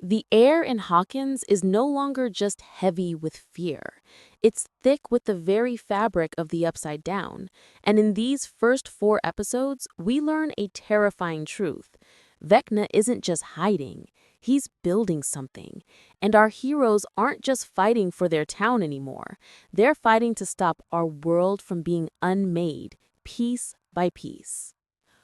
The air in Hawkins is no longer just heavy with fear. It's thick with the very fabric of the Upside Down. And in these first 4 episodes, we learn a terrifying truth. Vecna isn't just hiding, he's building something. And our heroes aren't just fighting for their town anymore. They're fighting to stop our world from being unmade, piece by piece.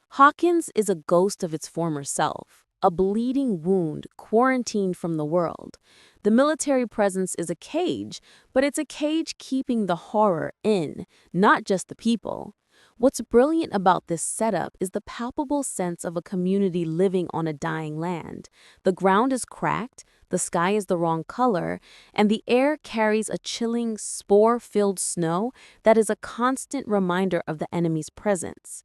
Hawkins is a ghost of its former self, a bleeding wound quarantined from the world. The military presence is a cage, but it's a cage keeping the horror in, not just the people. What's brilliant about this setup is the palpable sense of a community living on a dying land. The ground is cracked, the sky is the wrong color, and the air carries a chilling, spore-filled snow that is a constant reminder of the enemy's presence.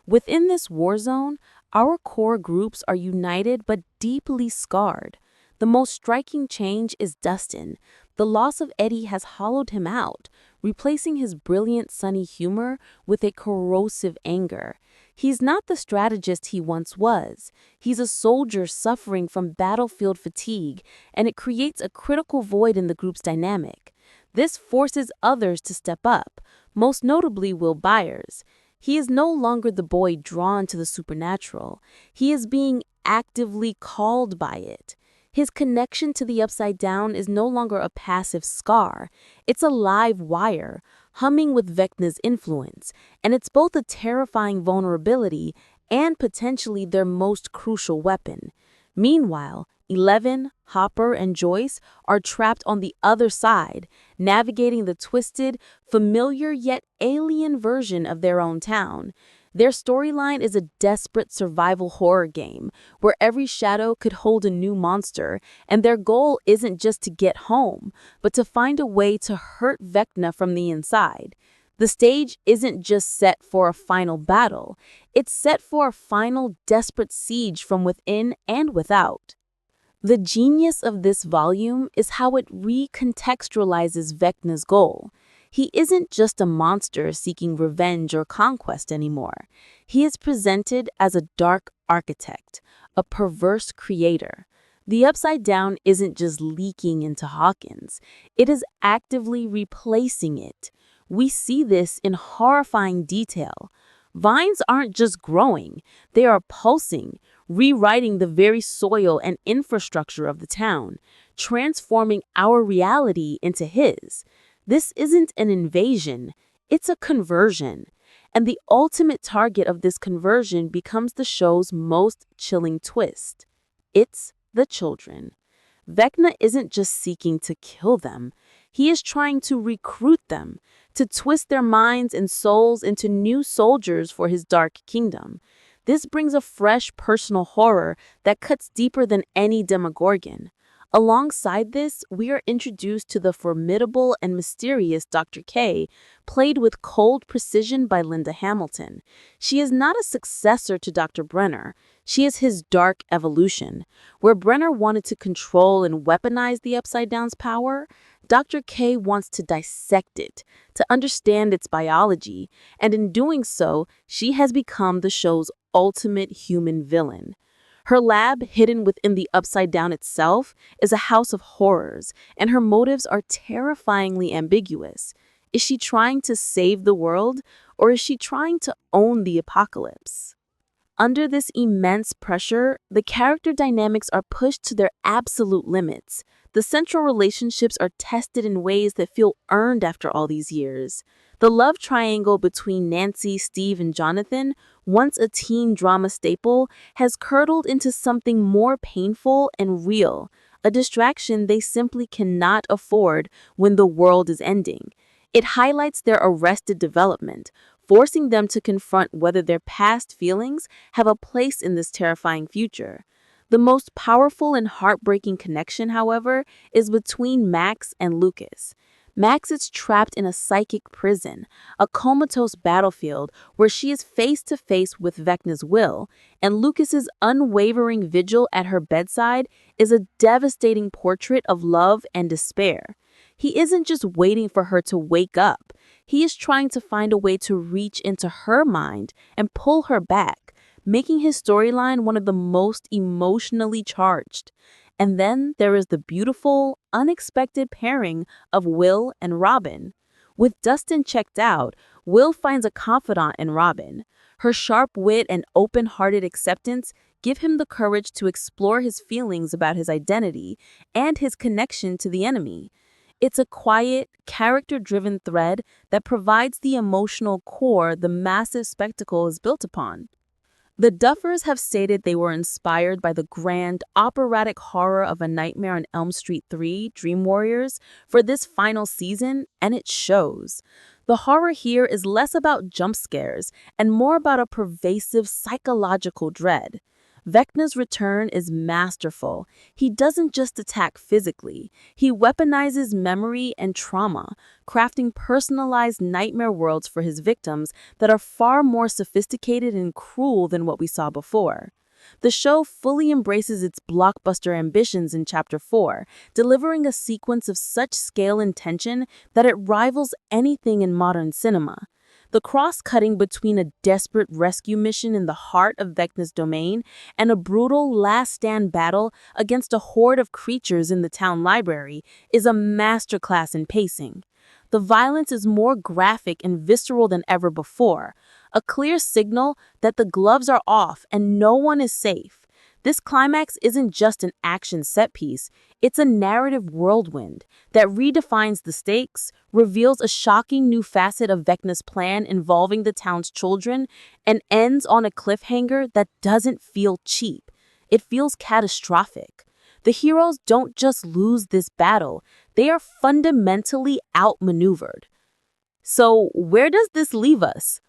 Within this war zone, our core groups are united but deeply scarred. The most striking change is Dustin. The loss of Eddie has hollowed him out, replacing his brilliant sunny humor with a corrosive anger. He's not the strategist he once was. He's a soldier suffering from battlefield fatigue, and it creates a critical void in the group's dynamic. This forces others to step up, most notably Will Byers. He is no longer the boy drawn to the supernatural. He is being actively called by it. His connection to the Upside Down is no longer a passive scar. It's a live wire, humming with Vecna's influence, and it's both a terrifying vulnerability and potentially their most crucial weapon. Meanwhile, Eleven, Hopper, and Joyce are trapped on the other side, navigating the twisted, familiar yet alien version of their own town. Their storyline is a desperate survival horror game, where every shadow could hold a new monster, and their goal isn't just to get home, but to find a way to hurt Vecna from the inside. The stage isn't just set for a final battle, it's set for a final desperate siege from within and without. The genius of this volume is how it recontextualizes Vecna's goal. He isn't just a monster seeking revenge or conquest anymore. He is presented as a dark architect, a perverse creator. The Upside Down isn't just leaking into Hawkins, it is actively replacing it. We see this in horrifying detail. Vines aren't just growing, they are pulsing, rewriting the very soil and infrastructure of the town, transforming our reality into his. This isn't an invasion, it's a conversion. And the ultimate target of this conversion becomes the show's most chilling twist. It's the children. Vecna isn't just seeking to kill them, he is trying to recruit them, to twist their minds and souls into new soldiers for his dark kingdom. This brings a fresh personal horror that cuts deeper than any Demogorgon. Alongside this, we are introduced to the formidable and mysterious Dr. K, played with cold precision by Linda Hamilton. She is not a successor to Dr. Brenner. She is his dark evolution. Where Brenner wanted to control and weaponize the Upside Down's power, Dr. K wants to dissect it, to understand its biology, and in doing so, she has become the show's ultimate human villain. Her lab, hidden within the Upside Down itself, is a house of horrors, and her motives are terrifyingly ambiguous. Is she trying to save the world, or is she trying to own the apocalypse? Under this immense pressure, the character dynamics are pushed to their absolute limits. The central relationships are tested in ways that feel earned after all these years. The love triangle between Nancy, Steve, and Jonathan, once a teen drama staple, has curdled into something more painful and real, a distraction they simply cannot afford when the world is ending. It highlights their arrested development, forcing them to confront whether their past feelings have a place in this terrifying future. The most powerful and heartbreaking connection, however, is between Max and Lucas. Max is trapped in a psychic prison, a comatose battlefield where she is face to face with Vecna's will, and Lucas's unwavering vigil at her bedside is a devastating portrait of love and despair. He isn't just waiting for her to wake up, he is trying to find a way to reach into her mind and pull her back, making his storyline one of the most emotionally charged. And then there is the beautiful, unexpected pairing of Will and Robin. With Dustin checked out, Will finds a confidant in Robin. Her sharp wit and open-hearted acceptance give him the courage to explore his feelings about his identity and his connection to the enemy. It's a quiet, character-driven thread that provides the emotional core the massive spectacle is built upon. The Duffers have stated they were inspired by the grand, operatic horror of A Nightmare on Elm Street 3, Dream Warriors, for this final season, and it shows. The horror here is less about jump scares and more about a pervasive psychological dread. Vecna's return is masterful. He doesn't just attack physically, he weaponizes memory and trauma, crafting personalized nightmare worlds for his victims that are far more sophisticated and cruel than what we saw before. The show fully embraces its blockbuster ambitions in Chapter 4, delivering a sequence of such scale and tension that it rivals anything in modern cinema. The cross-cutting between a desperate rescue mission in the heart of Vecna's domain and a brutal last-stand battle against a horde of creatures in the town library is a masterclass in pacing. The violence is more graphic and visceral than ever before, a clear signal that the gloves are off and no one is safe. This climax isn't just an action set piece, it's a narrative whirlwind that redefines the stakes, reveals a shocking new facet of Vecna's plan involving the town's children, and ends on a cliffhanger that doesn't feel cheap. It feels catastrophic. The heroes don't just lose this battle, they are fundamentally outmaneuvered. So, where does this leave us?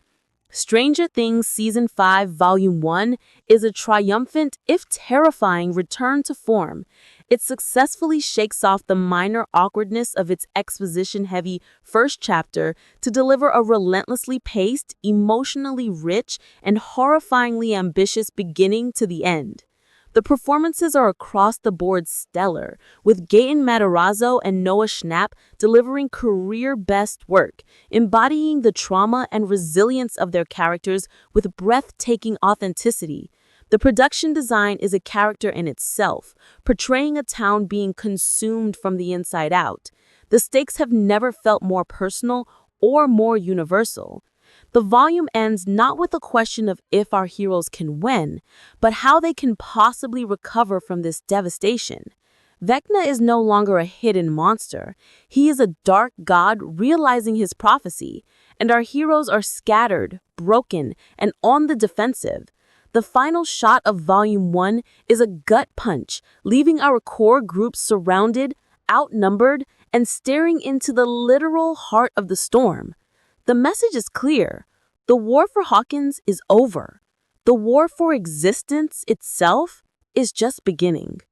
Stranger Things Season 5, Volume 1 is a triumphant, if terrifying, return to form. It successfully shakes off the minor awkwardness of its exposition-heavy first chapter to deliver a relentlessly paced, emotionally rich, and horrifyingly ambitious beginning to the end. The performances are across the board stellar, with Gaten Matarazzo and Noah Schnapp delivering career-best work, embodying the trauma and resilience of their characters with breathtaking authenticity. The production design is a character in itself, portraying a town being consumed from the inside out. The stakes have never felt more personal or more universal. The volume ends not with a question of if our heroes can win, but how they can possibly recover from this devastation. Vecna is no longer a hidden monster. He is a dark god realizing his prophecy, and our heroes are scattered, broken, and on the defensive. The final shot of Volume 1 is a gut punch, leaving our core group surrounded, outnumbered, and staring into the literal heart of the storm. The message is clear. The war for Hawkins is over. The war for existence itself is just beginning.